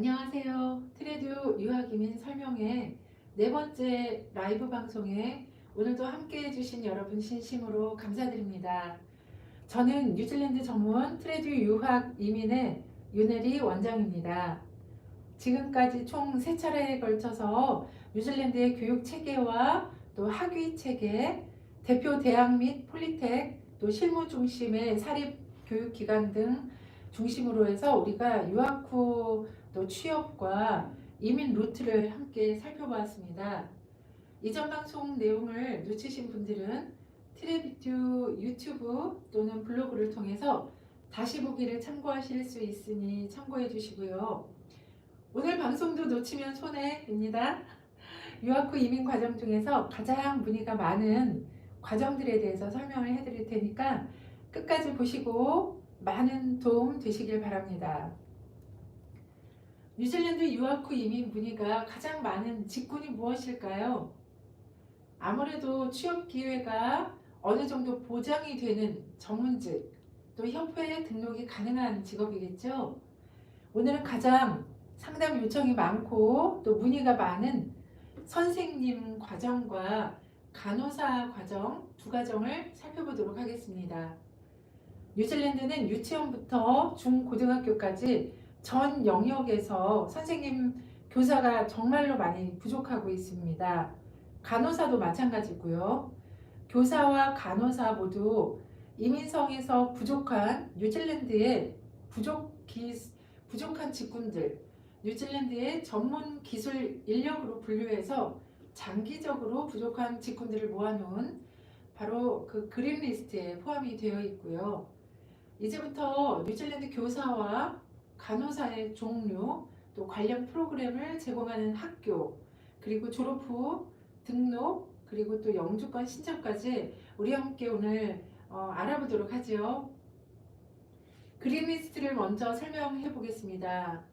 안녕하세요. 트레듀 유학이민 설명회 네 번째 라이브 방송에 오늘도 함께 해주신 여러분 진심으로 감사드립니다. 저는 뉴질랜드 전문 트레듀 유학 이민의 윤혜리 원장입니다. 지금까지 총 3차례에 걸쳐서 뉴질랜드의 교육 체계와 또 학위 체계, 대표 대학 및 폴리텍, 또 실무 중심의 사립 교육기관 등 중심으로 해서 우리가 유학 후 또 취업과 이민 루트를 함께 살펴보았습니다. 이전 방송 내용을 놓치신 분들은 트레비튜 유튜브 또는 블로그를 통해서 다시 보기를 참고하실 수 있으니 참고해 주시고요. 오늘 방송도 놓치면 손해입니다. 유학 후 이민 과정 중에서 가장 문의가 많은 과정들에 대해서 설명을 해드릴 테니까 끝까지 보시고 많은 도움 되시길 바랍니다. 뉴질랜드 유학 후 이민 문의가 가장 많은 직군이 무엇일까요? 아무래도 취업 기회가 어느 정도 보장이 되는 전문직, 또 협회에 등록이 가능한 직업이겠죠. 오늘은 가장 상담 요청이 많고 또 문의가 많은 선생님 과정과 간호사 과정 두 과정을 살펴보도록 하겠습니다. 뉴질랜드는 유치원부터 중고등학교까지 전 영역에서 선생님 교사가 정말로 많이 부족하고 있습니다. 간호사도 마찬가지고요. 교사와 간호사 모두 이민성에서 부족한 뉴질랜드의 부족한 직군들, 뉴질랜드의 전문 기술 인력으로 분류해서 장기적으로 부족한 직군들을 모아놓은 바로 그 그린리스트에 포함이 되어 있고요. 이제부터 뉴질랜드 교사와 간호사의 종류, 또 관련 프로그램을 제공하는 학교, 그리고 졸업 후 등록, 그리고 또 영주권 신청까지 우리 함께 오늘 알아보도록 하죠. 그린리스트를 먼저 설명해 보겠습니다.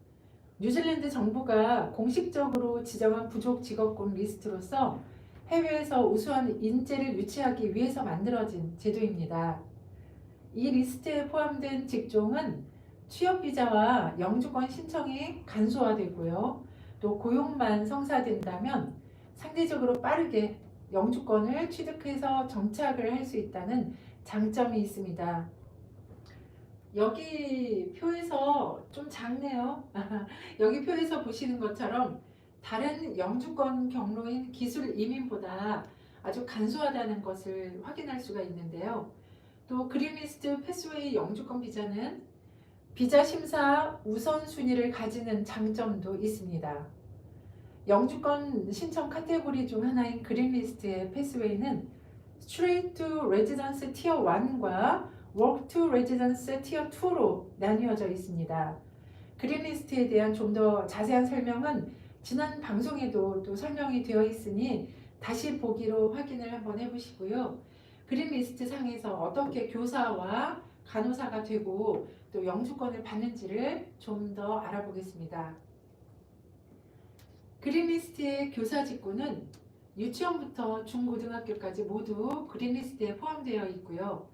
뉴질랜드 정부가 공식적으로 지정한 부족 직업군 리스트로서 해외에서 우수한 인재를 유치하기 위해서 만들어진 제도입니다. 이 리스트에 포함된 직종은 취업비자와 영주권 신청이 간소화되고요. 또 고용만 성사된다면 상대적으로 빠르게 영주권을 취득해서 정착을 할 수 있다는 장점이 있습니다. 여기 표에서 좀 작네요. 여기 표에서 보시는 것처럼 다른 영주권 경로인 기술 이민보다 아주 간소하다는 것을 확인할 수가 있는데요. 또 그린리스트 패스웨이 영주권 비자는 비자 심사 우선순위를 가지는 장점도 있습니다. 영주권 신청 카테고리 중 하나인 그린리스트의 패스웨이는 Straight to Residence Tier 1과 Work to Residence Tier 2로 나뉘어져 있습니다. 그린리스트에 대한 좀 더 자세한 설명은 지난 방송에도 또 설명이 되어 있으니 다시 보기로 확인을 한번 해보시고요. 그린리스트 상에서 어떻게 교사와 간호사가 되고 또 영주권을 받는지를 좀 더 알아보겠습니다. 그린리스트의 교사 직군은 유치원부터 중고등학교까지 모두 그린리스트에 포함되어 있고요.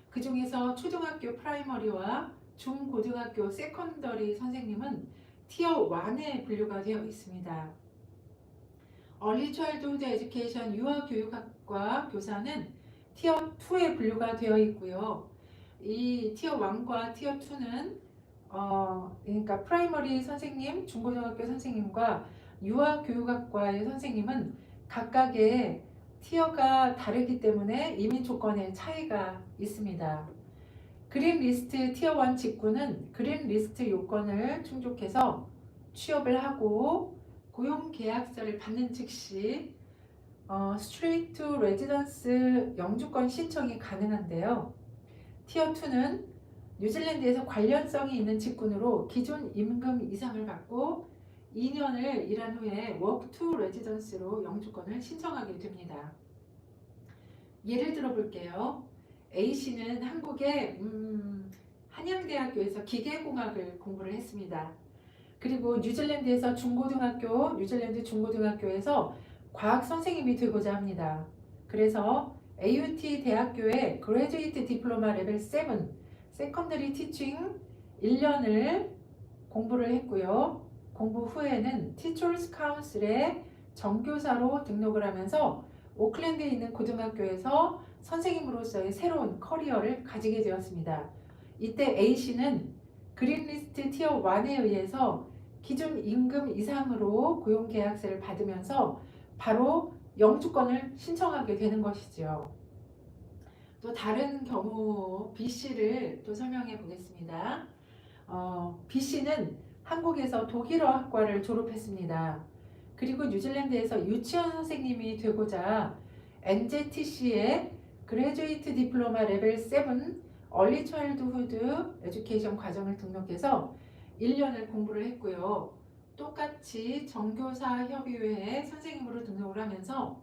그 중에서 초등학교 프라이머리와 중고등학교 세컨더리 선생님은 티어 1에 분류가 되어 있습니다. Early Childhood Education 유아교육학과 교사는 티어 2에 분류가 되어 있고요. 이 티어 1과 티어 2는 그러니까 프라이머리 선생님, 중고등학교 선생님과 유아교육학과의 선생님은 각각의 티어가 다르기 때문에 이민 조건에 차이가 있습니다. 그린리스트 티어 1 직군은 그린리스트 요건을 충족해서 취업을 하고 고용계약서를 받는 즉시 Straight to Residence 영주권 신청이 가능한데요. 티어 2는 뉴질랜드에서 관련성이 있는 직군으로 기존 임금 이상을 받고 2년을 일한 후에 Work to Residence로 영주권을 신청하게 됩니다. 예를 들어 볼게요. A씨는 한국의 한양대학교에서 기계공학을 공부를 했습니다. 그리고 뉴질랜드에서 뉴질랜드 중고등학교에서 과학 선생님이 되고자 합니다. 그래서 AUT 대학교의 그레듀에이트 디플로마 레벨 7 세컨더리 티칭 1년을 공부를 했고요. 공부 후에는 티처스 카운슬에 정교사로 등록을 하면서 오클랜드에 있는 고등학교에서 선생님으로서의 새로운 커리어를 가지게 되었습니다. 이때 A씨는 그린리스트 티어 1에 의해서 기준 임금 이상으로 고용계약서를 받으면서 바로 영주권을 신청하게 되는 것이죠. 또 다른 경우 B씨를 또 설명해 보겠습니다. B씨는 한국에서 독일어 학과를 졸업했습니다. 그리고 뉴질랜드에서 유치원 선생님이 되고자 NZTC의 그레듀에이트 디플로마 레벨 7 얼리 차일드후드 에듀케이션 과정을 등록해서 1년을 공부를 했고요. 똑같이 정교사 협의회에 선생님으로 등록을 하면서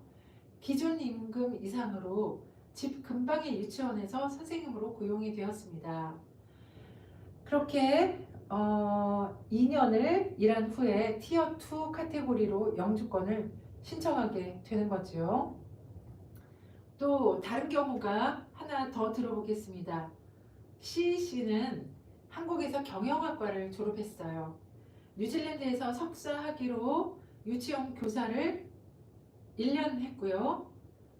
기준 임금 이상으로 집 근방의 유치원에서 선생님으로 고용이 되었습니다. 그렇게 2년을 일한 후에 티어 2 카테고리로 영주권을 신청하게 되는 거죠. 또 다른 경우가 하나 더 들어보겠습니다. C씨는 한국에서 경영학과를 졸업했어요. 뉴질랜드에서 석사 학위로 유치원 교사를 1년 했고요.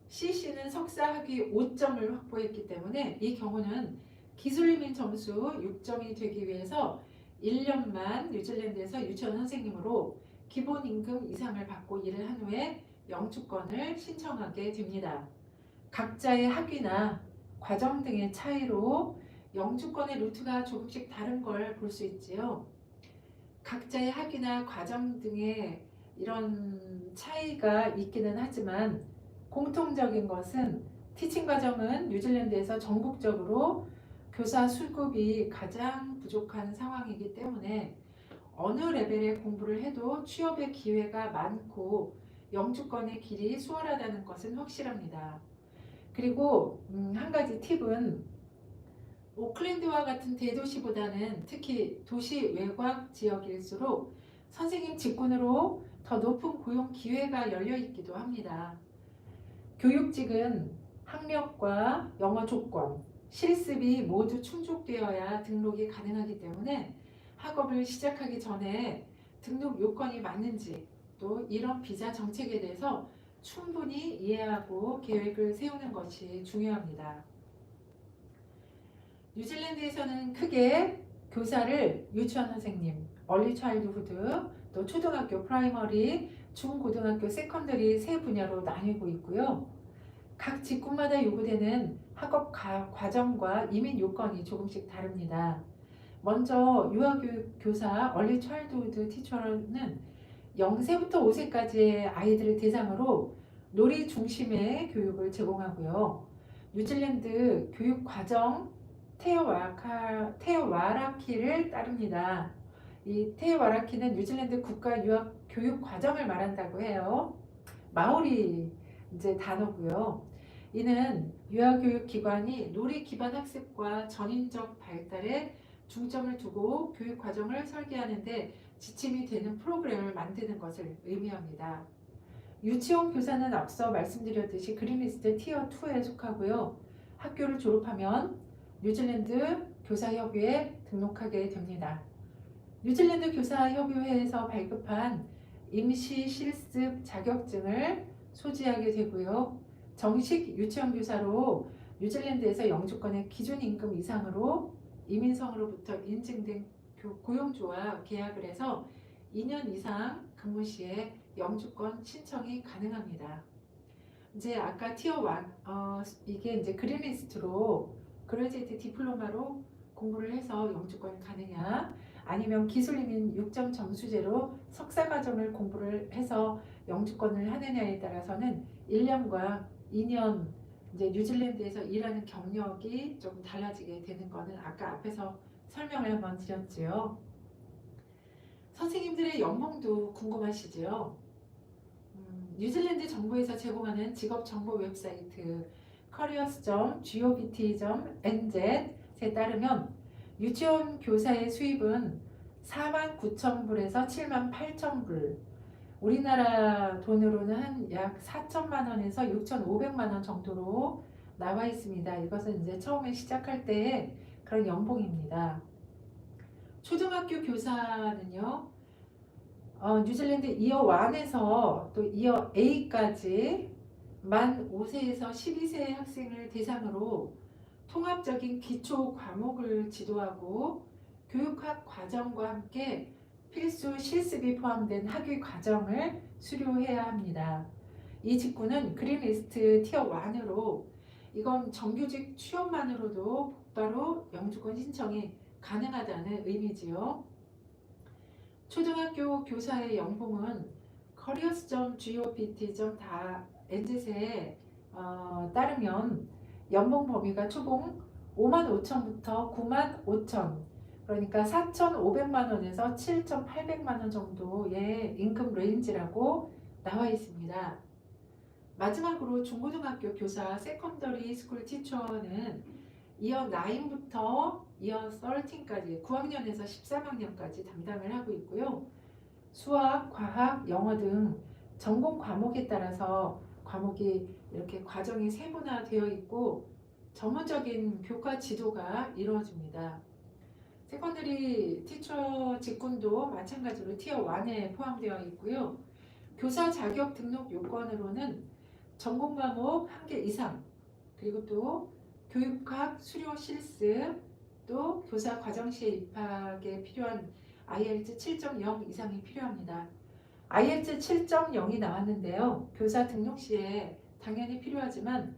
C씨는 석사 학위 5점을 확보했기 때문에 이 경우는 기술이민 점수 6점이 되기 위해서 1년만 뉴질랜드에서 유치원 선생님으로 기본 임금 이상을 받고 일을 한 후에 영주권을 신청하게 됩니다. 각자의 학위나 과정 등의 차이로 영주권의 루트가 조금씩 다른 걸 볼 수 있지요. 각자의 학위나 과정 등의 이런 차이가 있기는 하지만 공통적인 것은 티칭 과정은 뉴질랜드에서 전국적으로 교사 수급이 가장 부족한 상황이기 때문에 어느 레벨의 공부를 해도 취업의 기회가 많고 영주권의 길이 수월하다는 것은 확실합니다. 그리고 한 가지 팁은 오클랜드와 같은 대도시보다는 특히 도시 외곽 지역일수록 선생님 직군으로 더 높은 고용 기회가 열려 있기도 합니다. 교육직은 학력과 영어 조건, 실습이 모두 충족되어야 등록이 가능하기 때문에 학업을 시작하기 전에 등록 요건이 맞는지 또 이런 비자 정책에 대해서 충분히 이해하고 계획을 세우는 것이 중요합니다. 뉴질랜드에서는 크게 교사를 유치원 선생님, 얼리 차일드후드, 또 초등학교 프라이머리, 중고등학교 세컨더리 세 분야로 나뉘고 있고요. 각 직군마다 요구되는 학업 과정과 이민 요건이 조금씩 다릅니다. 먼저 유아교사 얼리 차일드후드 티처는 0세부터 5세까지의 아이들을 대상으로 놀이 중심의 교육을 제공하고요. 뉴질랜드 교육 과정 테와라키를 따릅니다. 이 테와라키는 뉴질랜드 국가 유학 교육 과정을 말한다고 해요. 마오리 단어고요. 이는 유아교육기관이 놀이 기반 학습과 전인적 발달에 중점을 두고 교육 과정을 설계하는데 지침이 되는 프로그램을 만드는 것을 의미합니다. 유치원 교사는 앞서 말씀드렸듯이 그린리스트 티어 2에 속하고요. 학교를 졸업하면 뉴질랜드 교사협의회에 등록하게 됩니다. 뉴질랜드 교사협의회에서 발급한 임시 실습 자격증을 소지하게 되고요. 정식 유치원 교사로 뉴질랜드에서 영주권의 기준 임금 이상으로 이민성으로부터 인증된 고용주와 계약을 해서 2년 이상 근무 시에 영주권 신청이 가능합니다. 이제 아까 티어 1 이게 이제 그린리스트로 그레듀에이트 디플로마로 공부를 해서 영주권이 가느냐, 아니면 기술이민 6점 점수제로 석사 과정을 공부를 해서 영주권을 하느냐에 따라서는 1년과 2년 이제 뉴질랜드에서 일하는 경력이 좀 달라지게 되는 거는 아까 앞에서 설명을 한번 드렸지요. 선생님들의 연봉도 궁금하시죠? 뉴질랜드 정부에서 제공하는 직업 정보 웹사이트 careers.govt.nz에 따르면 유치원 교사의 수입은 49,000불에서 78,000불, 우리나라 돈으로는 한 약 4천만 원에서 6,500만 원 정도로 나와 있습니다. 이것은 이제 처음에 시작할 때의 그런 연봉입니다. 초등학교 교사는요, 뉴질랜드 이어 1에서 또 이어 A까지 만 5세에서 12세 학생을 대상으로 통합적인 기초 과목을 지도하고 교육학 과정과 함께 필수 실습이 포함된 학위 과정을 수료해야 합니다. 이 직군은 그린리스트 티어 1으로 이건 정규직 취업만으로도 곧바로 영주권 신청이 가능하다는 의미지요. 초등학교 교사의 연봉은 careers.govt.NZ에 따르면 연봉 범위가 초봉 5만 5천부터 9만 5천, 그러니까 4,500만 원에서 7,800만 원 정도의 임금 레인지라고 나와 있습니다. 마지막으로 중고등학교 교사 세컨더리 스쿨 티처는 이어 9부터 이어 13까지 9학년에서 13학년까지 담당을 하고 있고요. 수학, 과학, 영어 등 전공 과목에 따라서 과목이 이렇게 과정이 세분화되어 있고 전문적인 교과 지도가 이루어집니다. 세컨더리 티처 직군도 마찬가지로 티어 1에 포함되어 있고요. 교사 자격 등록 요건으로는 전공 과목 1개 이상, 그리고 또 교육학 수료 실습, 또 교사 과정 시에 입학에 필요한 IELTS 7.0 이상이 필요합니다. IELTS 7.0이 나왔는데요. 교사 등록 시에 당연히 필요하지만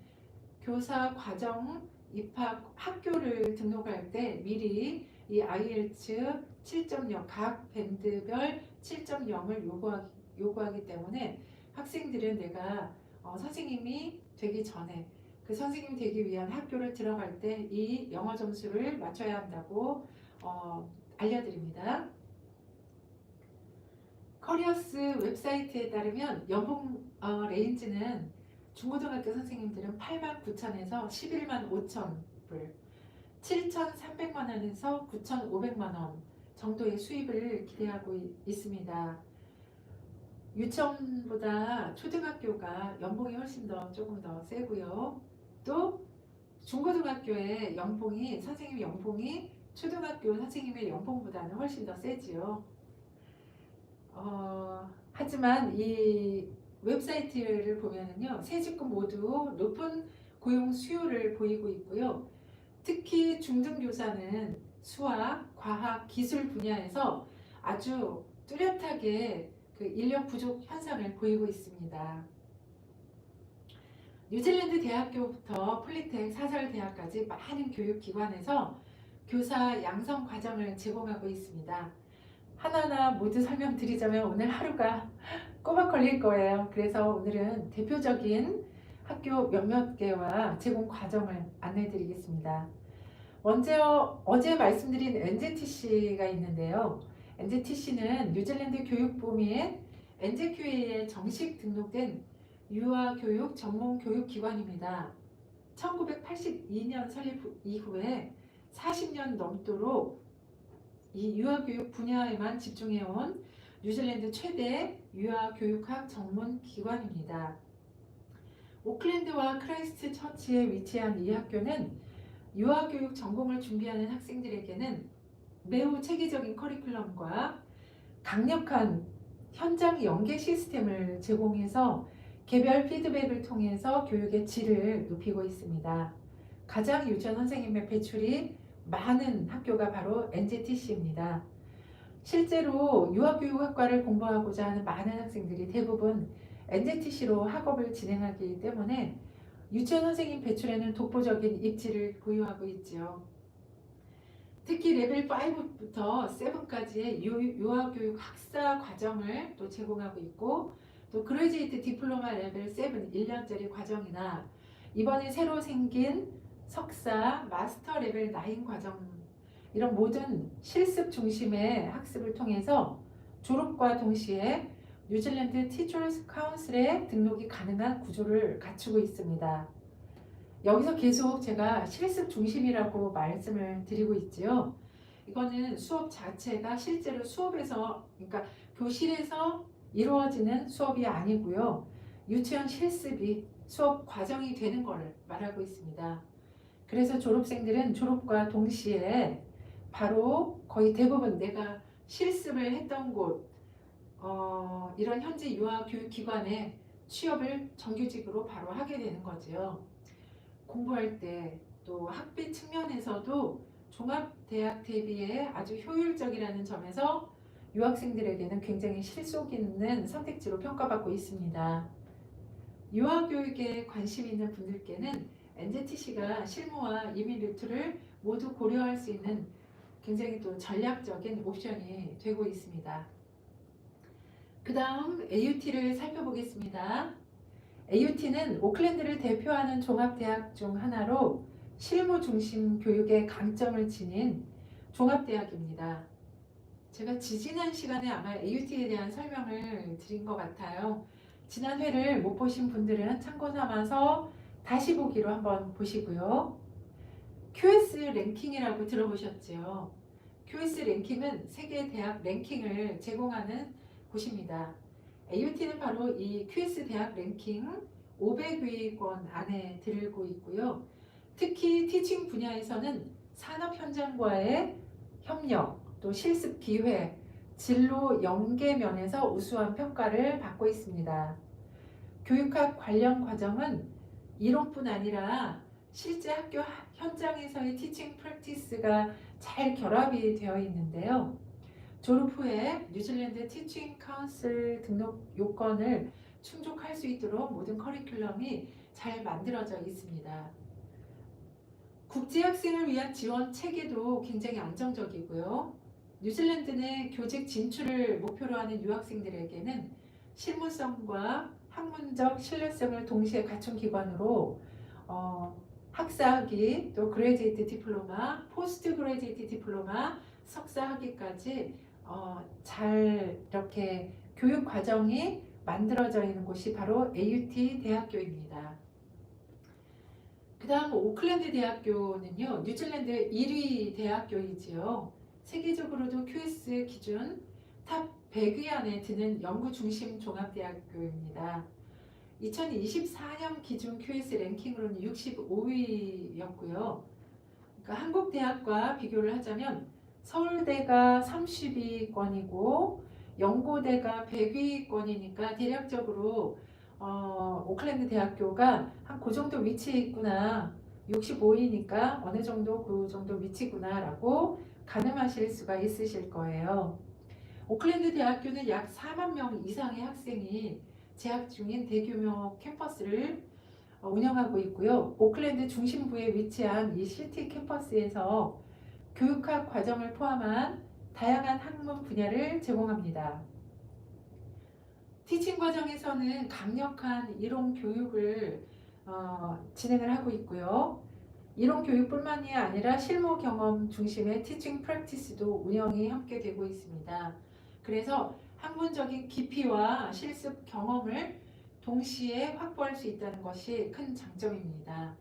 교사 과정 입학 학교를 등록할 때 미리 이 IELTS 7.0 각 밴드별 7.0을 요구하기 때문에 학생들은 내가 선생님이 되기 전에 그 선생님이 되기 위한 학교를 들어갈 때 이 영어 점수를 맞춰야 한다고 알려드립니다. 커리어스 웹사이트에 따르면 연봉 레인지는 중고등학교 선생님들은 8만 9천에서 11만 5천 불, 7,300만 원에서 9,500만 원 정도의 수입을 기대하고 있습니다. 유치원보다 초등학교가 연봉이 훨씬 더 조금 더 세고요. 또 중고등학교의 연봉이 선생님 연봉이 초등학교 선생님의 연봉보다는 훨씬 더 세지요. 하지만 이 웹사이트를 보면은요, 세 직군 모두 높은 고용 수요를 보이고 있고요. 특히 중등교사는 수학, 과학, 기술 분야에서 아주 뚜렷하게 그 인력 부족 현상을 보이고 있습니다. 뉴질랜드 대학교부터 폴리텍 사설대학까지 많은 교육기관에서 교사 양성 과정을 제공하고 있습니다. 하나하나 모두 설명드리자면 오늘 하루가 꼬박 걸릴 거예요. 그래서 오늘은 대표적인 학교 몇몇 개와 제공 과정을 안내해 드리겠습니다. 먼저 어제 말씀드린 NZTC가 있는데요. NZTC는 뉴질랜드 교육부 및 NZQA에 정식 등록된 유아교육 전문 교육기관입니다. 1982년 설립 이후에 40년 넘도록 이 유아교육 분야에만 집중해온 뉴질랜드 최대 유아교육학 전문 기관입니다. 오클랜드와 크라이스트 처치에 위치한 이 학교는 유아교육 전공을 준비하는 학생들에게는 매우 체계적인 커리큘럼과 강력한 현장 연계 시스템을 제공해서 개별 피드백을 통해서 교육의 질을 높이고 있습니다. 가장 유치원 선생님의 배출이 많은 학교가 바로 NZTC입니다. 실제로 유아교육학과를 공부하고자 하는 많은 학생들이 대부분 NZTC로 학업을 진행하기 때문에 유치원 선생님 배출에는 독보적인 입지를 보유하고 있지요. 특히 레벨 5부터 7까지의 유아교육 학사 과정을 또 제공하고 있고, 또 그레지에이트 디플로마 레벨 7 1년짜리 과정이나 이번에 새로 생긴 석사 마스터 레벨 9 과정, 이런 모든 실습 중심의 학습을 통해서 졸업과 동시에 뉴질랜드 티처스 카운슬에 등록이 가능한 구조를 갖추고 있습니다. 여기서 계속 제가 실습 중심이라고 말씀을 드리고 있지요. 이거는 수업 자체가 실제로 수업에서, 그러니까 교실에서 이루어지는 수업이 아니고요. 유치원 실습이 수업 과정이 되는 걸 말하고 있습니다. 그래서 졸업생들은 졸업과 동시에 바로 거의 대부분 내가 실습을 했던 곳, 이런 현지 유아교육기관에 취업을 정규직으로 바로 하게 되는 거지요. 공부할 때 또 학비 측면에서도 종합대학 대비에 아주 효율적이라는 점에서 유학생들에게는 굉장히 실속 있는 선택지로 평가받고 있습니다. 유아교육에 관심 있는 분들께는 NZTC가 실무와 이민 루트를 모두 고려할 수 있는 굉장히 또 전략적인 옵션이 되고 있습니다. 그 다음 AUT를 살펴보겠습니다. AUT는 오클랜드를 대표하는 종합대학 중 하나로 실무 중심 교육의 강점을 지닌 종합대학입니다. 제가 지지난 시간에 아마 AUT에 대한 설명을 드린 것 같아요. 지난 회를 못 보신 분들은 참고 삼아서 다시 보기로 한번 보시고요. QS 랭킹이라고 들어보셨죠? QS 랭킹은 세계 대학 랭킹을 제공하는 곳입니다. AUT는 바로 이 QS 대학 랭킹 500위권 안에 들고 있고요. 특히 티칭 분야에서는 산업 현장과의 협력, 또 실습 기회, 진로 연계 면에서 우수한 평가를 받고 있습니다. 교육학 관련 과정은 이론뿐 아니라 실제 학교 현장에서의 티칭 프랙티스가 잘 결합이 되어 있는데요. 졸업 후에 뉴질랜드 티칭 카운슬 등록 요건을 충족할 수 있도록 모든 커리큘럼이 잘 만들어져 있습니다. 국제 학생을 위한 지원 체계도 굉장히 안정적이고요. 뉴질랜드 내 교직 진출을 목표로 하는 유학생들에게는 실무성과 학문적 신뢰성을 동시에 갖춘 기관으로 학사학위, 또 그레지에이트 디플로마, 포스트 그레지에이트 디플로마, 석사학위까지 잘 이렇게 교육 과정이 만들어져 있는 곳이 바로 AUT 대학교입니다. 그 다음 오클랜드 대학교는요, 뉴질랜드 1위 대학교이지요. 세계적으로도 QS 기준 탑 100위 안에 드는 연구 중심 종합대학교입니다. 2024년 기준 QS 랭킹으로는 65위였고요. 그러니까 한국 대학과 비교를 하자면 서울대가 30위권이고 연고대가 100위권이니까 대략적으로 오클랜드 대학교가 한 그 정도 위치에 있구나, 65위니까 어느 정도 그 정도 위치구나 라고 가늠하실 수가 있으실 거예요. 오클랜드 대학교는 약 4만 명 이상의 학생이 재학 중인 대규모 캠퍼스를 운영하고 있고요. 오클랜드 중심부에 위치한 이 시티 캠퍼스에서 교육학 과정을 포함한 다양한 학문 분야를 제공합니다. 티칭 과정에서는 강력한 이론 교육을 진행을 하고 있고요. 이론 교육뿐만이 아니라 실무 경험 중심의 티칭 프랙티스도 운영이 함께 되고 있습니다. 그래서 학문적인 깊이와 실습 경험을 동시에 확보할 수 있다는 것이 큰 장점입니다.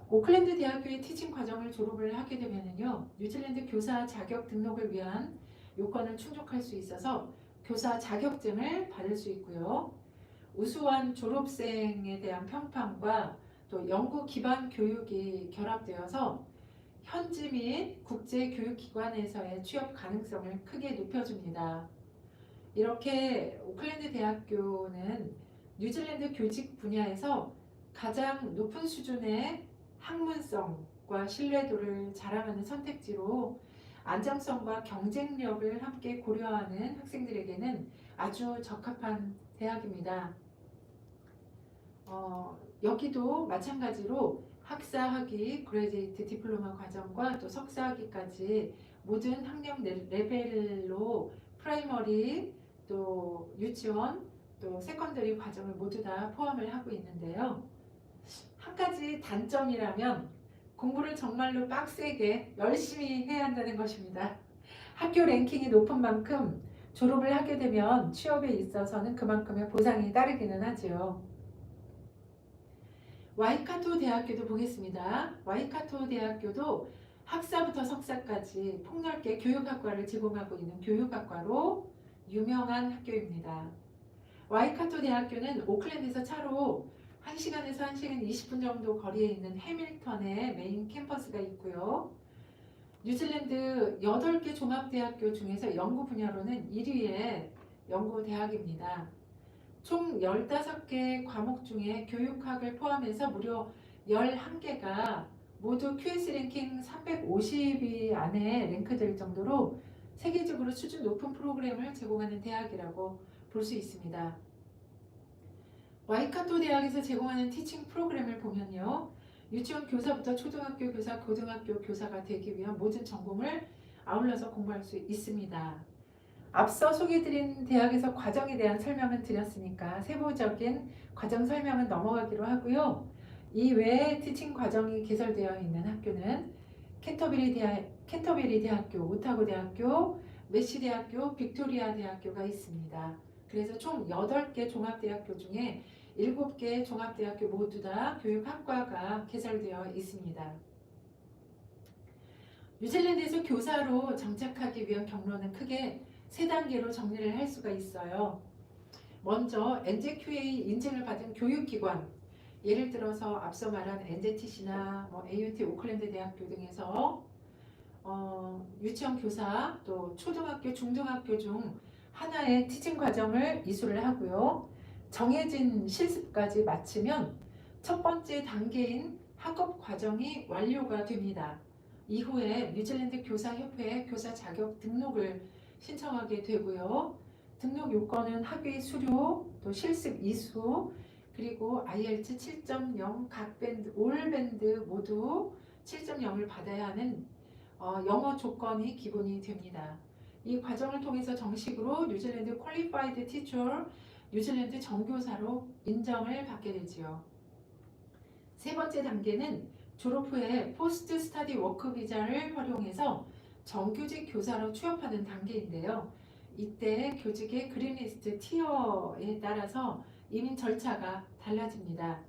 오클랜드 대학교의 티칭 과정을 졸업을 하게 되면요, 뉴질랜드 교사 자격 등록을 위한 요건을 충족할 수 있어서 교사 자격증을 받을 수 있고요. 우수한 졸업생에 대한 평판과 또 연구 기반 교육이 결합되어서 현지 및 국제 교육기관에서의 취업 가능성을 크게 높여줍니다. 이렇게 오클랜드 대학교는 뉴질랜드 교직 분야에서 가장 높은 수준의 학문성과 신뢰도를 자랑하는 선택지로 안정성과 경쟁력을 함께 고려하는 학생들에게는 아주 적합한 대학입니다. 여기도 마찬가지로 학사학위, 그레지에이트 디플로마 과정과 또 석사학위까지 모든 학력 레벨로 프라이머리, 또 유치원, 또 세컨더리 과정을 모두 다 포함을 하고 있는데요. 한 가지 단점이라면 공부를 정말로 빡세게 열심히 해야 한다는 것입니다. 학교 랭킹이 높은 만큼 졸업을 하게 되면 취업에 있어서는 그만큼의 보상이 따르기는 하죠. 와이카토 대학교도 보겠습니다. 와이카토 대학교도 학사부터 석사까지 폭넓게 교육학과를 제공하고 있는 교육학과로 유명한 학교입니다. 와이카토 대학교는 오클랜드에서 차로 1시간에서 1시간 20분 정도 거리에 있는 해밀턴의 메인 캠퍼스가 있고요. 뉴질랜드 8개 종합대학교 중에서 연구 분야로는 1위의 연구대학입니다. 총 15개 과목 중에 교육학을 포함해서 무려 11개가 모두 QS 랭킹 350위 안에 랭크될 정도로 세계적으로 수준 높은 프로그램을 제공하는 대학이라고 볼 수 있습니다. 와이카토 대학에서 제공하는 티칭 프로그램을 보면요. 유치원 교사부터 초등학교 교사, 고등학교 교사가 되기 위한 모든 전공을 아울러서 공부할 수 있습니다. 앞서 소개해드린 대학에서 과정에 대한 설명은 드렸으니까 세부적인 과정 설명은 넘어가기로 하고요. 이 외에 티칭 과정이 개설되어 있는 학교는 캔터베리 대학교, 오타고 대학교, 메시 대학교, 빅토리아 대학교가 있습니다. 그래서 총 8개 종합대학교 중에 7개 종합대학교 모두 다 교육학과가 개설되어 있습니다. 뉴질랜드에서 교사로 정착하기 위한 경로는 크게 3단계로 정리를 할 수가 있어요. 먼저 NJQA 인증을 받은 교육기관, 예를 들어서 앞서 말한 NJTC나 AUT 오클랜드 대학교 등에서 유치원 교사 또 초등학교, 중등학교 중 하나의 티칭 과정을 이수를 하고요. 정해진 실습까지 마치면 첫 번째 단계인 학업 과정이 완료가 됩니다. 이후에 뉴질랜드 교사협회에 교사 자격 등록을 신청하게 되고요. 등록 요건은 학위 수료, 또 실습 이수, 그리고 IELTS 7.0 각 밴드, 올 밴드 모두 7.0을 받아야 하는 영어 조건이 기본이 됩니다. 이 과정을 통해서 정식으로 뉴질랜드 퀄리파이드 티처, 뉴질랜드 정교사로 인정을 받게 되지요. 세 번째 단계는 졸업 후에 포스트 스터디 워크 비자를 활용해서 정규직 교사로 취업하는 단계인데요. 이때 교직의 그린리스트 티어에 따라서 이민 절차가 달라집니다.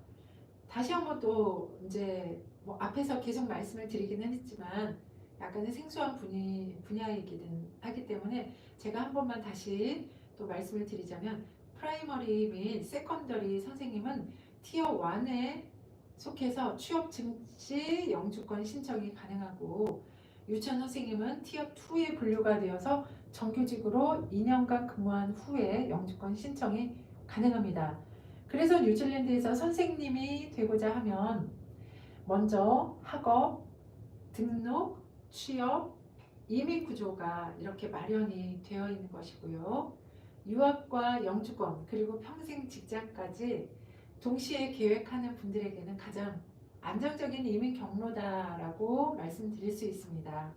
다시 한번 또 이제 앞에서 계속 말씀을 드리기는 했지만 약간의 생소한 분야이기는 하기 때문에 제가 한 번만 다시 또 말씀을 드리자면 프라이머리 및 세컨더리 선생님은 티어 1에 속해서 취업 증시 영주권 신청이 가능하고 유치원 선생님은 티어 2에 분류가 되어서 정규직으로 2년간 근무한 후에 영주권 신청이 가능합니다. 그래서 뉴질랜드에서 선생님이 되고자 하면 먼저 학업, 등록, 취업, 이민 구조가 이렇게 마련이 되어 있는 것이고요. 유학과 영주권 그리고 평생 직장까지 동시에 계획하는 분들에게는 가장 안정적인 이민 경로다라고 말씀드릴 수 있습니다.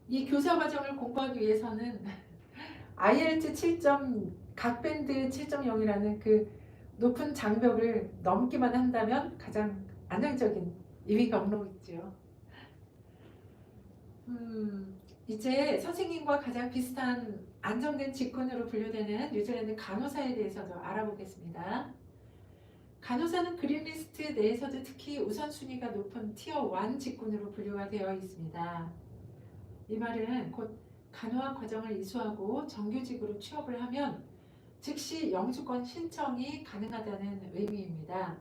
이 교사 과정을 공부하기 위해서는 IELTS 7점 각 밴드 7.0이라는 그 높은 장벽을 넘기만 한다면 가장 안정적인 이민 경로겠죠. 이제 선생님과 가장 비슷한 안정된 직군으로 분류되는 뉴질랜드 간호사에 대해서도 알아보겠습니다. 간호사는 그린리스트 내에서도 특히 우선순위가 높은 티어 1 직군으로 분류가 되어 있습니다. 이 말은 곧 간호학 과정을 이수하고 정규직으로 취업을 하면 즉시 영주권 신청이 가능하다는 의미입니다.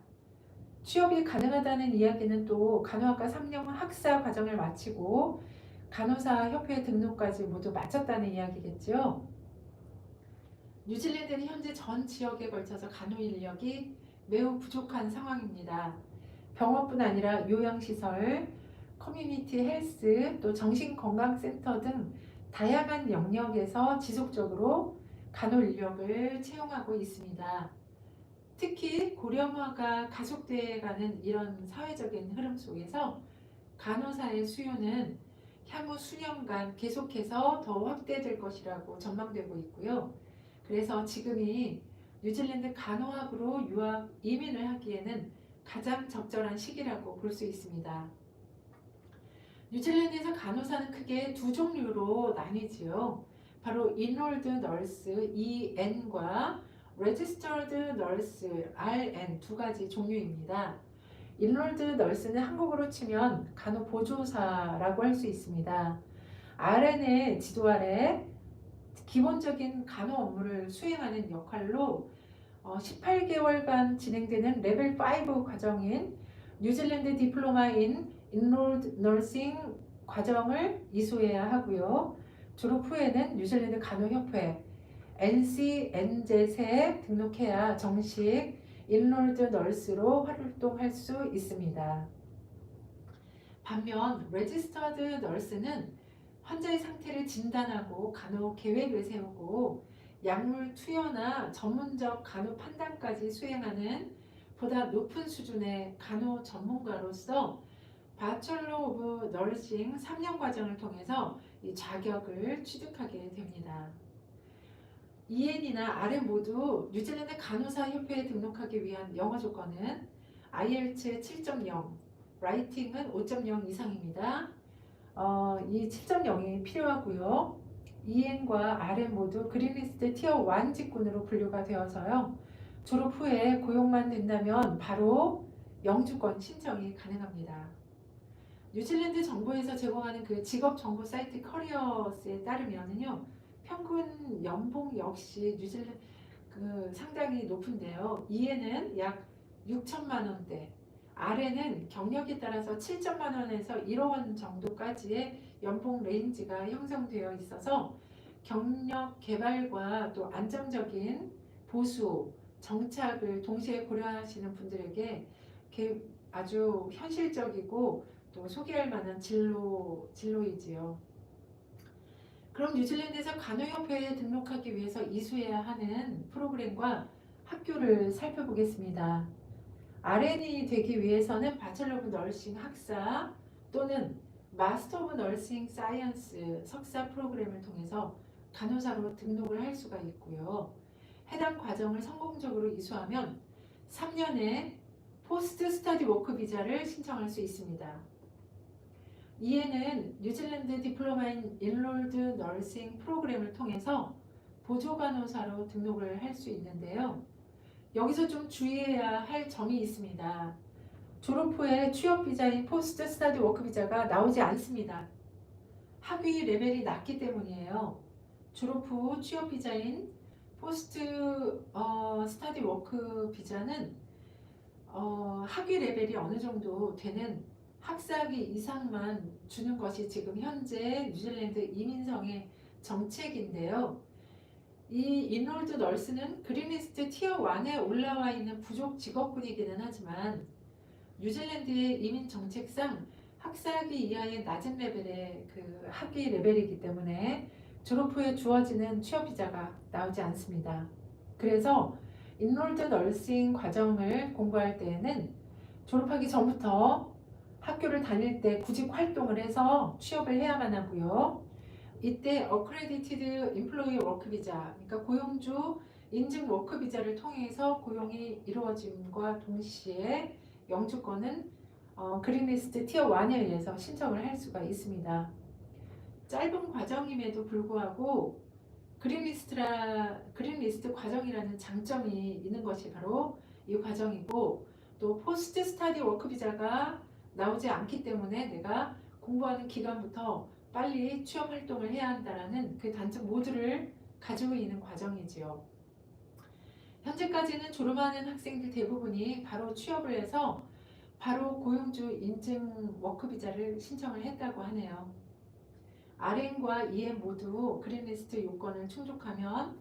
취업이 가능하다는 이야기는 또 간호학과 3년 학사 과정을 마치고 간호사 협회 등록까지 모두 마쳤다는 이야기겠죠. 뉴질랜드는 현재 전 지역에 걸쳐서 간호 인력이 매우 부족한 상황입니다. 병원뿐 아니라 요양시설, 커뮤니티 헬스, 또 정신건강센터 등 다양한 영역에서 지속적으로 간호 인력을 채용하고 있습니다. 특히 고령화가 가속돼가는 이런 사회적인 흐름 속에서 간호사의 수요는 향후 수년간 계속해서 더 확대될 것이라고 전망되고 있고요. 그래서 지금이 뉴질랜드 간호학으로 유학 이민을 하기에는 가장 적절한 시기라고 볼 수 있습니다. 뉴질랜드에서 간호사는 크게 두 종류로 나뉘지요. 바로 Enrolled Nurse EN과 Registered Nurse RN 두 가지 종류입니다. Enrolled Nurse는 한국어로 치면 간호보조사라고 할 수 있습니다. RN의 지도 아래 기본적인 간호 업무를 수행하는 역할로 18개월간 진행되는 레벨 5 과정인 뉴질랜드 디플로마 인 Enrolled Nursing 과정을 이수해야 하고요. 졸업 후에는 뉴질랜드 간호협회 NCNZ에 등록해야 정식 인롤드 널스로 활동할 수 있습니다. 반면 레지스터드 널스는 환자의 상태를 진단하고 간호 계획을 세우고 약물 투여나 전문적 간호 판단까지 수행하는 보다 높은 수준의 간호 전문가로서 바첼러 오브 너싱 3년 과정을 통해서 이 자격을 취득하게 됩니다. EN이나 RM 모두 뉴질랜드 간호사 협회에 등록하기 위한 영어 조건은 IELTS 7.0, 라이팅은 5.0 이상입니다. 이 7.0이 필요하고요. EN과 RM 모두 그린리스트 티어 1 직군으로 분류가 되어서요. 졸업 후에 고용만 된다면 바로 영주권 신청이 가능합니다. 뉴질랜드 정부에서 제공하는 그 직업 정보 사이트 커리어스에 따르면요, 평균 연봉 역시 뉴질랜드 상당히 높은데요. EN은 약 6천만 원대, RN은 경력에 따라서 7천만 원에서 1억 원 정도까지의 연봉 레인지가 형성되어 있어서 경력 개발과 또 안정적인 보수, 정착을 동시에 고려하시는 분들에게 아주 현실적이고 또 소개할 만한 진로이지요. 그럼 뉴질랜드에서 간호협회에 등록하기 위해서 이수해야 하는 프로그램과 학교를 살펴보겠습니다. RN이 되기 위해서는 바첼러 오브 너싱 학사 또는 마스터 오브 너싱 사이언스 석사 프로그램을 통해서 간호사로 등록을 할 수가 있고요. 해당 과정을 성공적으로 이수하면 3년의 포스트 스터디 워크 비자를 신청할 수 있습니다. 이에는 뉴질랜드 디플로마인 인롤드 너싱 프로그램을 통해서 보조간호사로 등록을 할 수 있는데요. 여기서 좀 주의해야 할 점이 있습니다. 졸업 후에 취업 비자인 포스트 스터디 워크 비자가 나오지 않습니다. 학위 레벨이 낮기 때문이에요. 졸업 후 취업 비자인 포스트 스터디 워크 비자는 학위 레벨이 어느 정도 되는 학사학위 이상만 주는 것이 지금 현재 뉴질랜드 이민성의 정책인데요. 이 인롤드 널스는 그린리스트 티어 1에 올라와 있는 부족 직업군이기는 하지만 뉴질랜드의 이민 정책상 학사학위 이하의 낮은 레벨의 그 학위 레벨이기 때문에 졸업 후에 주어지는 취업 비자가 나오지 않습니다. 그래서 인롤드 널싱 과정을 공부할 때에는 졸업하기 전부터 학교를 다닐 때 구직 활동을 해서 취업을 해야만 하고요. 이때 어크레디티드 임플로이 워크 비자, 그러니까 고용주 인증 워크 비자를 통해서 고용이 이루어짐과 동시에 영주권은 그린리스트 티어 1에 의해서 신청을 할 수가 있습니다. 짧은 과정임에도 불구하고 그린리스트 과정이라는 장점이 있는 것이 바로 이 과정이고, 또 포스트 스터디 워크 비자가 나오지 않기 때문에 내가 공부하는 기간부터 빨리 취업 활동을 해야 한다라는 그 단점 모두를 가지고 있는 과정이지요. 현재까지는 졸업하는 학생들 대부분이 바로 취업을 해서 바로 고용주 인증 워크 비자를 신청을 했다고 하네요. RN과 EN 모두 그린리스트 요건을 충족하면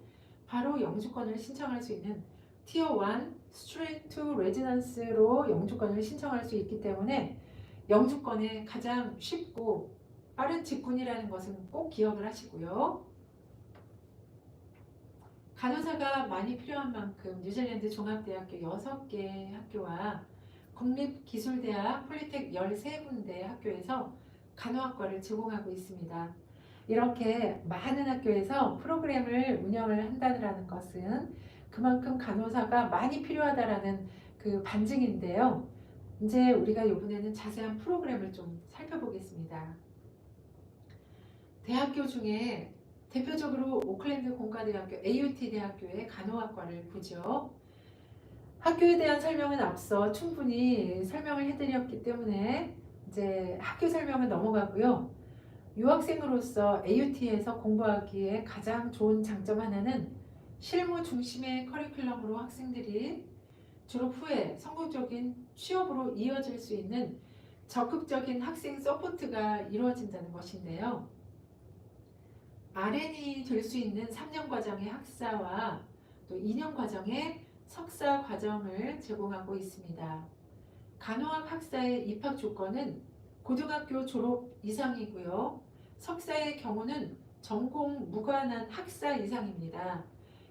바로 영주권을 신청할 수 있는 티어 1 스트레이트 투 레지던스로 영주권을 신청할 수 있기 때문에 영주권의 가장 쉽고 빠른 직군이라는 것은 꼭 기억을 하시고요. 간호사가 많이 필요한 만큼 뉴질랜드 종합대학교 6개 학교와 국립기술대학 폴리텍 13군데 학교에서 간호학과를 제공하고 있습니다. 이렇게 많은 학교에서 프로그램을 운영을 한다는 것은 그만큼 간호사가 많이 필요하다라는 그 반증인데요. 이제 우리가 이번에는 자세한 프로그램을 좀 살펴보겠습니다. 대학교 중에 대표적으로 오클랜드 공과대학교 AUT 대학교의 간호학과를 보죠. 학교에 대한 설명은 앞서 충분히 설명을 해드렸기 때문에 이제 학교 설명은 넘어가고요. 유학생으로서 AUT에서 공부하기에 가장 좋은 장점 하나는 실무 중심의 커리큘럼으로 학생들이 졸업 후에 성공적인 취업으로 이어질 수 있는 적극적인 학생 서포트가 이루어진다는 것인데요. RN이 될 수 있는 3년 과정의 학사와 또 2년 과정의 석사 과정을 제공하고 있습니다. 간호학 학사의 입학 조건은 고등학교 졸업 이상이고요. 석사의 경우는 전공 무관한 학사 이상입니다.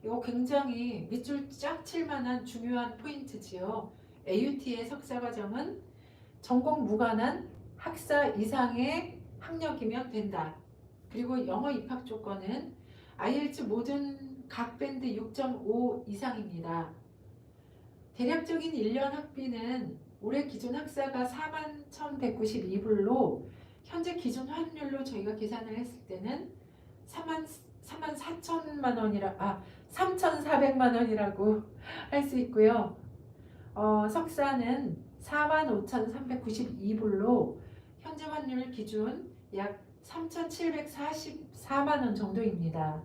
이거 굉장히 밑줄 쫙 칠만한 중요한 포인트지요. AUT의 석사 과정은 전공 무관한 학사 이상의 학력이면 된다. 그리고 영어 입학 조건은 IELTS 모든 각 밴드 6.5 이상입니다. 대략적인 1년 학비는 올해 기준 학사가 41,192불로 현재 기준 환율로 저희가 계산을 했을 때는 34,000만 원이라 3,400만 원이라고 할 수 있고요. 석사는 45,392불로 현재 환율 기준 약 3,744만 원 정도입니다.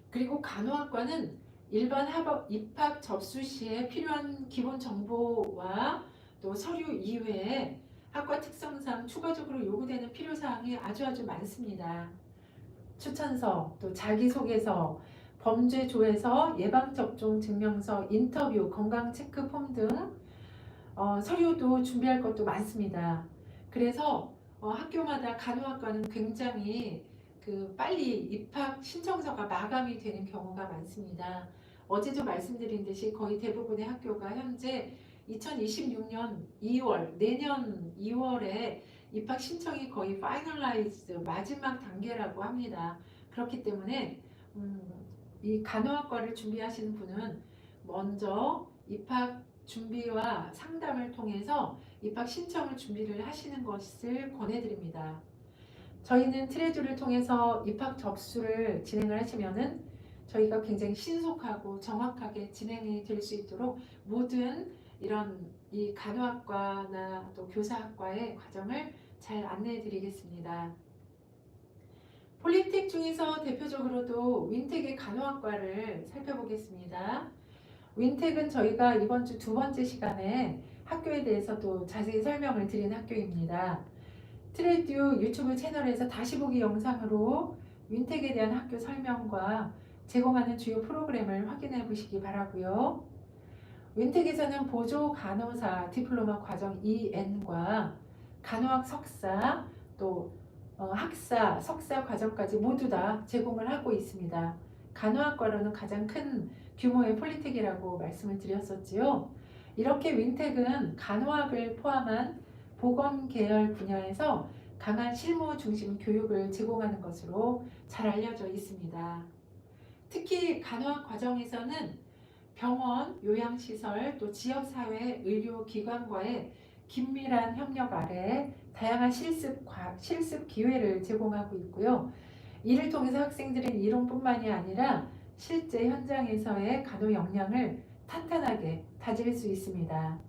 그리고 간호학과는 일반 합업 입학 접수 시에 필요한 기본 정보와 또 서류 이외에 학과 특성상 추가적으로 요구되는 필요사항이 아주 많습니다. 추천서, 또 자기소개서, 범죄조회서, 예방접종 증명서, 인터뷰, 건강체크 폼 등 서류도 준비할 것도 많습니다. 그래서 학교마다 간호학과는 굉장히 빨리 입학 신청서가 마감이 되는 경우가 많습니다. 어제도 말씀드린 듯이 거의 대부분의 학교가 현재 2026년 2월, 내년 2월에 입학 신청이 거의 파이널라이즈 마지막 단계라고 합니다. 그렇기 때문에 이 간호학과를 준비하시는 분은 먼저 입학 준비와 상담을 통해서 입학 신청을 준비를 하시는 것을 권해드립니다. 저희는 트레듀를 통해서 입학 접수를 진행을 하시면은 저희가 굉장히 신속하고 정확하게 진행이 될 수 있도록 모든 이런 이 간호학과나 또 교사학과의 과정을 잘 안내해 드리겠습니다. 폴리텍 중에서 대표적으로도 윈텍의 간호학과를 살펴보겠습니다. 윈텍은 저희가 이번 주 두 번째 시간에 학교에 대해서 또 자세히 설명을 드린 학교입니다. 트레듀 유튜브 채널에서 다시 보기 영상으로 윈텍에 대한 학교 설명과 제공하는 주요 프로그램을 확인해 보시기 바라고요. 윈텍에서는 보조 간호사 디플로마 과정 2N과 간호학 석사 또 학사, 석사 과정까지 모두 다 제공을 하고 있습니다. 간호학과로는 가장 큰 규모의 폴리텍이라고 말씀을 드렸었지요. 이렇게 윈텍은 간호학을 포함한 보건 계열 분야에서 강한 실무 중심 교육을 제공하는 것으로 잘 알려져 있습니다. 특히 간호학 과정에서는 병원, 요양시설, 또 지역사회, 의료기관과의 긴밀한 협력 아래 다양한 실습 기회를 제공하고 있고요. 이를 통해서 학생들은 이론뿐만이 아니라 실제 현장에서의 간호 역량을 탄탄하게 다질 수 있습니다.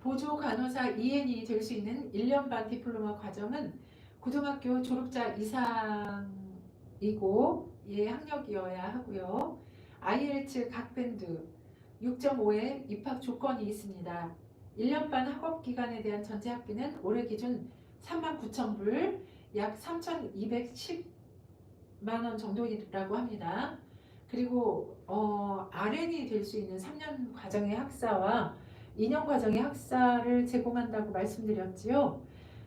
보조 간호사 EN이 될 수 있는 1년 반 디플로마 과정은 고등학교 졸업자 이상이고 예 학력이어야 하고요. IELTS 각 밴드 6.5의 입학 조건이 있습니다. 1년 반 학업 기간에 대한 전체 학비는 올해 기준 39,000불, 약 3,210만 원 정도라고 합니다. 그리고 RN이 될 수 있는 3년 과정의 학사와 2년 과정의 학사를 제공한다고 말씀드렸지요.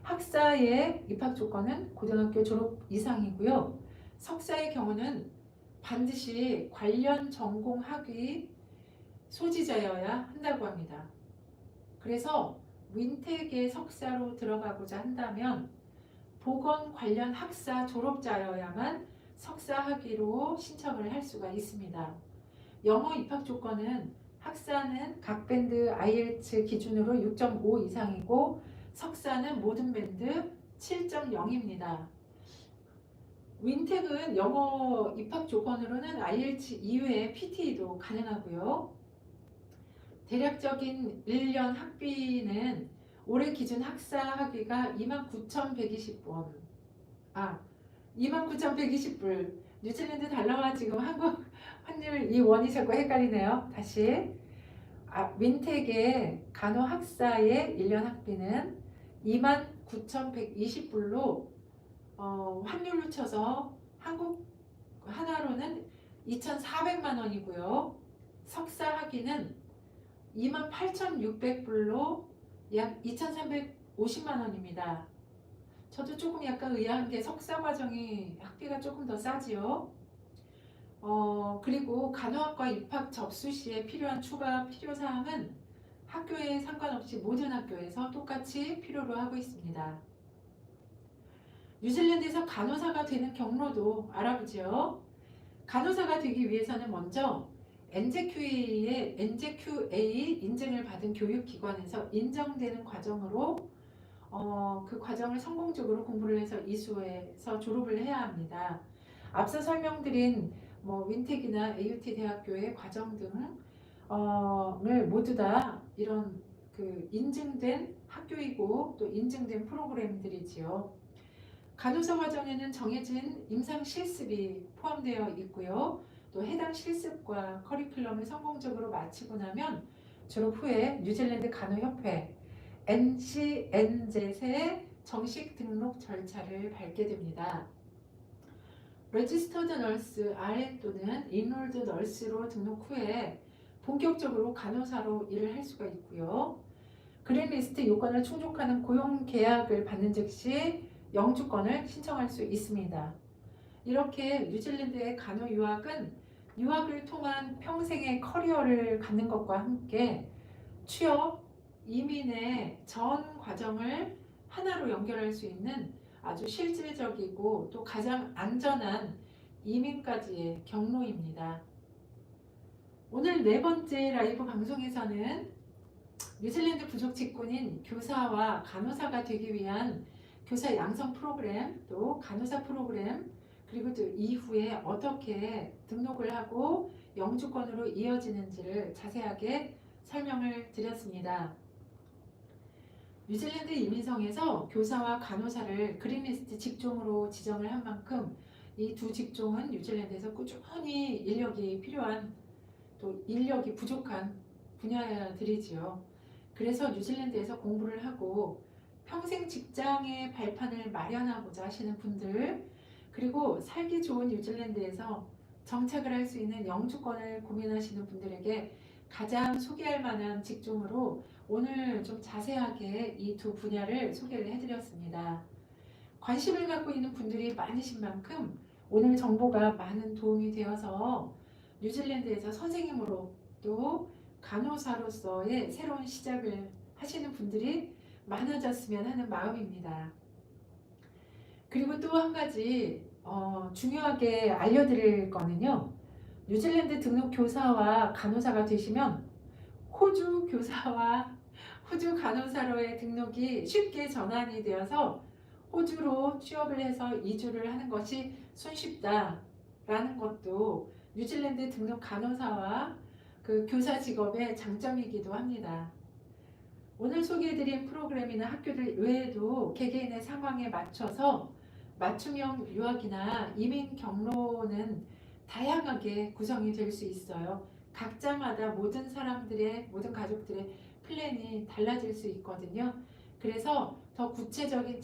학사의 입학 조건은 고등학교 졸업 이상이고요. 석사의 경우는 반드시 관련 전공 학위 소지자여야 한다고 합니다. 그래서 윈텍의 석사로 들어가고자 한다면 보건 관련 학사 졸업자여야만 석사 학위로 신청을 할 수가 있습니다. 영어 입학 조건은 학사는 각 밴드 IELTS 기준으로 6.5 이상이고 석사는 모든 밴드 7.0입니다. 윈텍은 영어 입학 조건으로는 IELTS 이외에 PT도 가능하고요. 대략적인 1년 학비는 올해 기준 학사 학위가 29,120원 29,120불 뉴질랜드 달러와 지금 한국 환율 이 원이 자꾸 헷갈리네요. 다시 윈텍의 간호학사의 1년 학비는 29,120불로 환율로 쳐서 한국 하나로는 2,400만 원이고요. 석사 학위는 28,600불로 약 2,350만 원입니다. 저도 조금 약간 의아한 게 석사 과정이 학비가 조금 더 싸지요. 그리고 간호학과 입학 접수 시에 필요한 추가 필요사항은 학교에 상관없이 모든 학교에서 똑같이 필요로 하고 있습니다. 뉴질랜드에서 간호사가 되는 경로도 알아보죠. 간호사가 되기 위해서는 먼저 NJQA 인증을 받은 교육기관에서 인정되는 과정으로 그 과정을 성공적으로 공부를 해서 이수해서 졸업을 해야 합니다. 앞서 설명드린 윈텍이나 AUT 대학교의 과정 등을 모두 다 이런 그 인증된 학교이고 또 인증된 프로그램들이지요. 간호사 과정에는 정해진 임상 실습이 포함되어 있고요. 또 해당 실습과 커리큘럼을 성공적으로 마치고 나면 졸업 후에 뉴질랜드 간호협회 NCNZ의 정식 등록 절차를 밟게 됩니다. 레지스터드 널스 RN 또는 인롤드 널스로 등록 후에 본격적으로 간호사로 일을 할 수가 있고요. 그린리스트 요건을 충족하는 고용 계약을 받는 즉시 영주권을 신청할 수 있습니다. 이렇게 뉴질랜드의 간호 유학은 유학을 통한 평생의 커리어를 갖는 것과 함께 취업, 이민의 전 과정을 하나로 연결할 수 있는 아주 실질적이고 또 가장 안전한 이민까지의 경로입니다. 오늘 네 번째 라이브 방송에서는 뉴질랜드 부족 직군인 교사와 간호사가 되기 위한 교사 양성 프로그램, 또 간호사 프로그램, 그리고 또 이후에 어떻게 등록을 하고 영주권으로 이어지는지를 자세하게 설명을 드렸습니다. 뉴질랜드 이민성에서 교사와 간호사를 그린리스트 직종으로 지정을 한 만큼 이 두 직종은 뉴질랜드에서 꾸준히 인력이 필요한 또 인력이 부족한 분야들이지요. 그래서 뉴질랜드에서 공부를 하고 평생 직장의 발판을 마련하고자 하시는 분들, 그리고 살기 좋은 뉴질랜드에서 정착을 할 수 있는 영주권을 고민하시는 분들에게 가장 소개할 만한 직종으로 오늘 좀 자세하게 이 두 분야를 소개를 해드렸습니다. 관심을 갖고 있는 분들이 많으신 만큼 오늘 정보가 많은 도움이 되어서 뉴질랜드에서 선생님으로 또 간호사로서의 새로운 시작을 하시는 분들이 많아졌으면 하는 마음입니다. 그리고 또 한 가지 중요하게 알려드릴 거는요. 뉴질랜드 등록 교사와 간호사가 되시면 호주 교사와 호주 간호사로의 등록이 쉽게 전환이 되어서 호주로 취업을 해서 이주를 하는 것이 손쉽다라는 것도 뉴질랜드 등록 간호사와 그 교사 직업의 장점이기도 합니다. 오늘 소개해드린 프로그램이나 학교들 외에도 개개인의 상황에 맞춰서 맞춤형 유학이나 이민 경로는 다양하게 구성이 될 수 있어요. 각자마다 모든 사람들의 모든 가족들의 플랜이 달라질 수 있거든요. 그래서 더 구체적인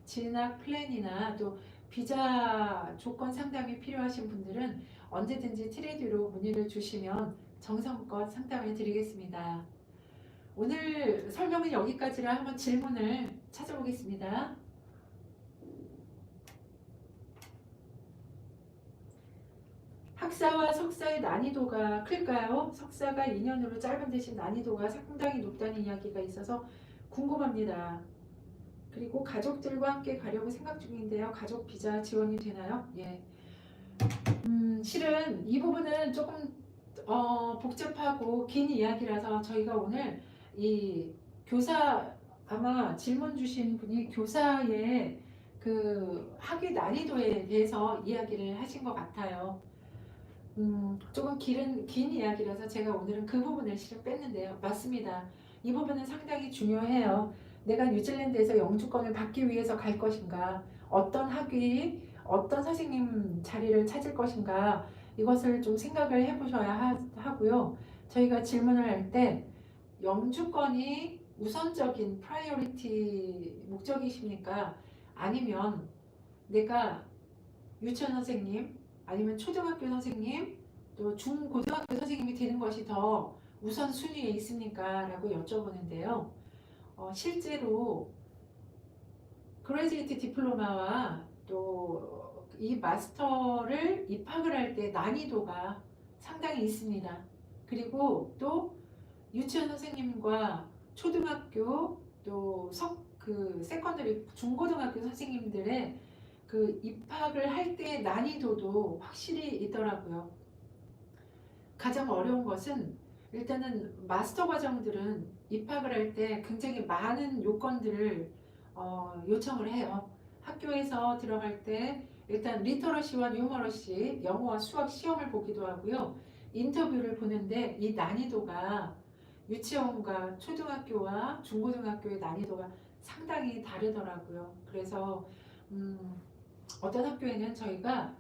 진학 플랜이나 또 비자 조건 상담이 필요하신 분들은 언제든지 트레이드로 문의를 주시면 정성껏 상담해 드리겠습니다. 오늘 설명은 여기까지라 한번 질문을 찾아보겠습니다. 학사와 석사의 난이도가 클까요? 석사가 2년으로 짧은 대신 난이도가 상당히 높다는 이야기가 있어서 궁금합니다. 그리고 가족들과 함께 가려고 생각 중인데요. 가족 비자 지원이 되나요? 예. 실은 이 부분은 조금 복잡하고 긴 이야기라서 저희가 오늘 이 교사 아마 질문 주신 분이 교사의 그 학위 난이도에 대해서 이야기를 하신 것 같아요. 조금 긴 이야기라서 제가 오늘은 그 부분을 실은 뺐는데요. 맞습니다. 이 부분은 상당히 중요해요. 내가 뉴질랜드에서 영주권을 받기 위해서 갈 것인가, 어떤 학위, 어떤 선생님 자리를 찾을 것인가, 이것을 좀 생각을 해보셔야 하고요. 저희가 질문을 할 때 영주권이 우선적인 프라이어리티 목적이십니까? 아니면 내가 유치원 선생님 아니면 초등학교 선생님 또 중고등학교 선생님이 되는 것이 더 우선순위에 있습니까? 라고 여쭤보는데요. 실제로 그레지이트 디플로마와 또 이 마스터를 입학을 할 때 난이도가 상당히 있습니다. 그리고 또 유치원 선생님과 초등학교 또 세컨더리 중고등학교 선생님들의 그 입학을 할 때 난이도도 확실히 있더라고요. 가장 어려운 것은 일단은 마스터 과정들은 입학을 할 때 굉장히 많은 요건들을 요청을 해요. 학교에서 들어갈 때 일단 리터러시와 뉴머러시, 영어와 수학 시험을 보기도 하고요. 인터뷰를 보는데 이 난이도가 유치원과 초등학교와 중고등학교의 난이도가 상당히 다르더라고요. 그래서 어떤 학교에는 저희가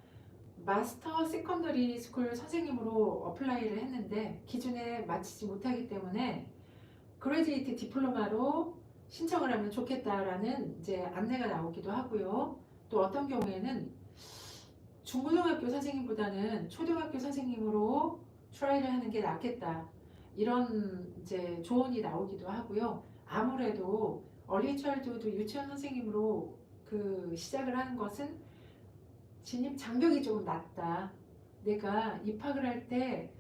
마스터 세컨더리 스쿨 선생님으로 어플라이를 했는데 기준에 맞추지 못하기 때문에 그레지이트 디플로마로 신청을 하면 좋겠다라는 이제 안내가 나오기도 하고요. 또 어떤 경우에는 중고등학교 선생님보다는 초등학교 선생님으로 트라이를 하는 게 낫겠다. 이런 이제 조언이 나오기도 하고요. 아무래도 얼리 차일드도 유치원 선생님으로 시작을 하는 것은 진입 장벽이 조금 낮다. 내가 입학을 할 때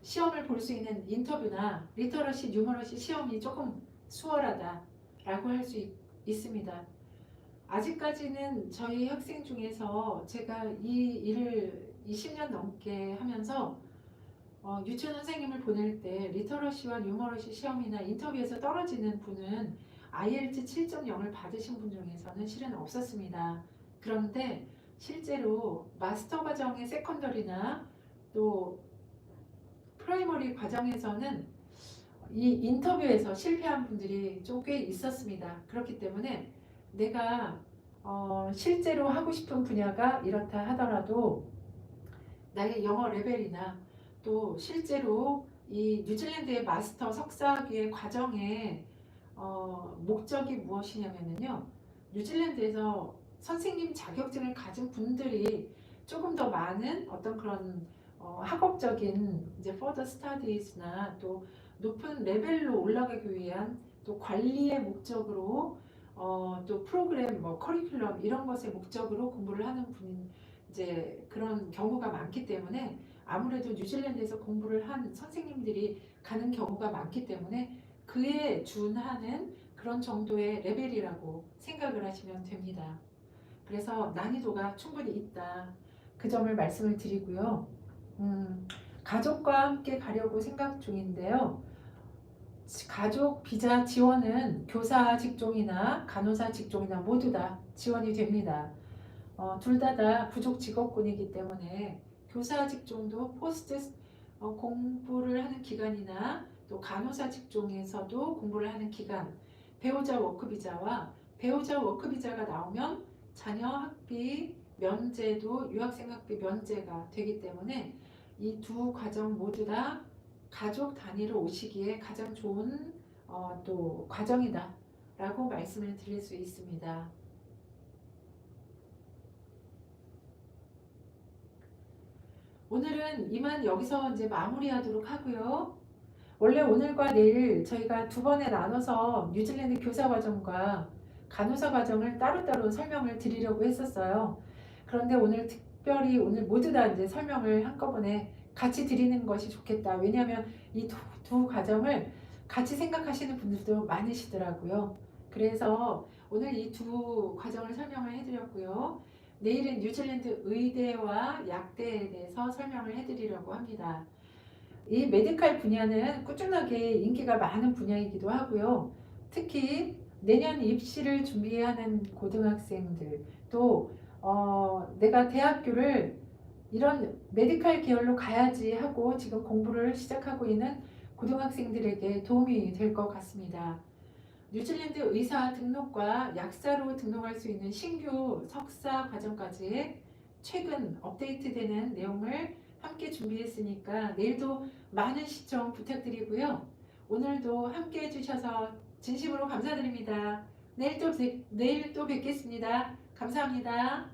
시험을 볼 수 있는 인터뷰나 리터러시, 뉴머러시 시험이 조금 수월하다 라고 할 수 있습니다. 아직까지는 저희 학생 중에서 제가 이 일을 20년 넘게 하면서 유치원 선생님을 보낼 때 리터러시와 뉴머러시 시험이나 인터뷰에서 떨어지는 분은 IELTS 7.0을 받으신 분 중에서는 실은 없었습니다. 그런데 실제로 마스터 과정의 세컨더리나 또 프라이머리 과정에서는 이 인터뷰에서 실패한 분들이 좀 꽤 있었습니다. 그렇기 때문에 내가 실제로 하고 싶은 분야가 이렇다 하더라도 나의 영어 레벨이나 또 실제로 이 뉴질랜드의 마스터 석사학위의 과정의 목적이 무엇이냐면요. 뉴질랜드에서 선생님 자격증을 가진 분들이 조금 더 많은 어떤 그런 학업적인 이제 further studies나 또 높은 레벨로 올라가기 위한 또 관리의 목적으로 또 프로그램, 커리큘럼 이런 것의 목적으로 공부를 하는 분 이제 그런 경우가 많기 때문에 아무래도 뉴질랜드에서 공부를 한 선생님들이 가는 경우가 많기 때문에 그에 준하는 그런 정도의 레벨이라고 생각을 하시면 됩니다. 그래서 난이도가 충분히 있다. 그 점을 말씀을 드리고요. 가족과 함께 가려고 생각 중인데요. 가족 비자 지원은 교사 직종이나 간호사 직종이나 모두 다 지원이 됩니다. 둘 다 부족 직업군이기 때문에 교사 직종도 포스트 공부를 하는 기간이나 또 간호사 직종에서도 공부를 하는 기간, 배우자 워크비자와 배우자 워크비자가 나오면 자녀 학비 면제도 유학생 학비 면제가 되기 때문에 이 두 과정 모두 다 가족 단위로 오시기에 가장 좋은 또 과정이다 라고 말씀을 드릴 수 있습니다. 오늘은 이만 여기서 이제 마무리하도록 하고요. 원래 오늘과 내일 저희가 두 번에 나눠서 뉴질랜드 교사 과정과 간호사 과정을 따로따로 설명을 드리려고 했었어요. 그런데 오늘 특별히 오늘 모두 다 이제 설명을 한꺼번에 같이 드리는 것이 좋겠다. 왜냐하면 이 두 과정을 같이 생각하시는 분들도 많으시더라고요. 그래서 오늘 이 두 과정을 설명을 해드렸고요. 내일은 뉴질랜드 의대와 약대에 대해서 설명을 해드리려고 합니다. 이 메디칼 분야는 꾸준하게 인기가 많은 분야이기도 하고요. 특히 내년 입시를 준비하는 고등학생들 또 내가 대학교를 이런 메디칼 계열로 가야지 하고 지금 공부를 시작하고 있는 고등학생들에게 도움이 될 것 같습니다. 뉴질랜드 의사 등록과 약사로 등록할 수 있는 신규 석사 과정까지 최근 업데이트되는 내용을 함께 준비했으니까 내일도 많은 시청 부탁드리고요. 오늘도 함께 해주셔서 진심으로 감사드립니다. 내일 또 뵙겠습니다. 감사합니다.